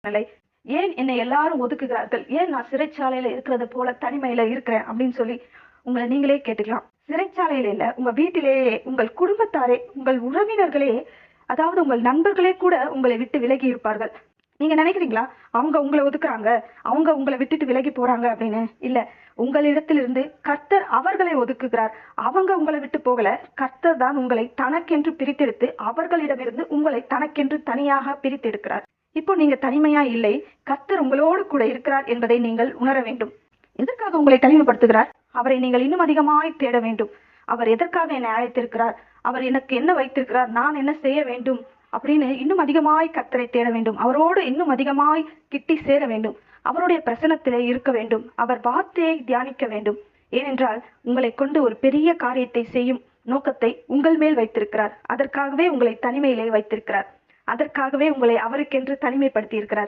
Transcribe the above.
நிலை. ஏன் என்னை எல்லாரும் ஒதுக்குகிறார்கள்? ஏன் நான் சிறைச்சாலையில இருக்கிறது போல தனிமையில இருக்கிறேன் அப்படின்னு சொல்லி உங்களை நீங்களே கேட்டுக்கலாம். சிறைச்சாலையில இல்ல, உங்க வீட்டிலேயே, உங்கள் குடும்பத்தாரே, உங்கள் உறவினர்களே, அதாவது உங்கள் நண்பர்களே கூட உங்களை விட்டு விலகி இருப்பார்கள். நீங்க நினைக்கிறீங்களா அவங்க உங்களை ஒதுக்குறாங்க, அவங்க உங்களை விட்டுட்டு விலகி போறாங்க அப்படின்னு? இல்ல, உங்களிடத்திலிருந்து கர்த்தர் அவர்களை ஒதுக்குகிறார். அவங்க உங்களை விட்டு போகல, கர்த்தர் தான் உங்களை தனக்கென்று பிரித்தெடுத்து அவர்களிடமிருந்து உங்களை தனக்கென்று தனியாக பிரித்தெடுக்கிறார். இப்போ நீங்க தனிமையா இல்லை, கர்த்தர் உங்களோடு கூட இருக்கிறார் என்பதை நீங்கள் உணர வேண்டும். எதற்காக உங்களை தனிமைப்படுத்துகிறார்? அவரை நீங்கள் இன்னும் அதிகமாய் தேட வேண்டும். அவர் எதற்காக என்னை அழைத்திருக்கிறார், அவர் எனக்கு என்ன வைத்திருக்கிறார், நான் என்ன செய்ய வேண்டும் அப்படின்னு இன்னும் அதிகமாய் கர்த்தரை தேட வேண்டும். அவரோடு இன்னும் அதிகமாய் கிட்டி சேர வேண்டும். அவருடைய பிரசன்னத்திலே இருக்க வேண்டும். அவர் வார்த்தையை தியானிக்க வேண்டும். ஏனென்றால் உங்களை கொண்டு ஒரு பெரிய காரியத்தை செய்யும் நோக்கத்தை உங்கள் மேல் வைத்திருக்கிறார். அதற்காகவே உங்களை தனிமையிலே வைத்திருக்கிறார். அதற்காகவே உங்களை அவருக்கென்று தனிமைப்படுத்தி இருக்கிறார்.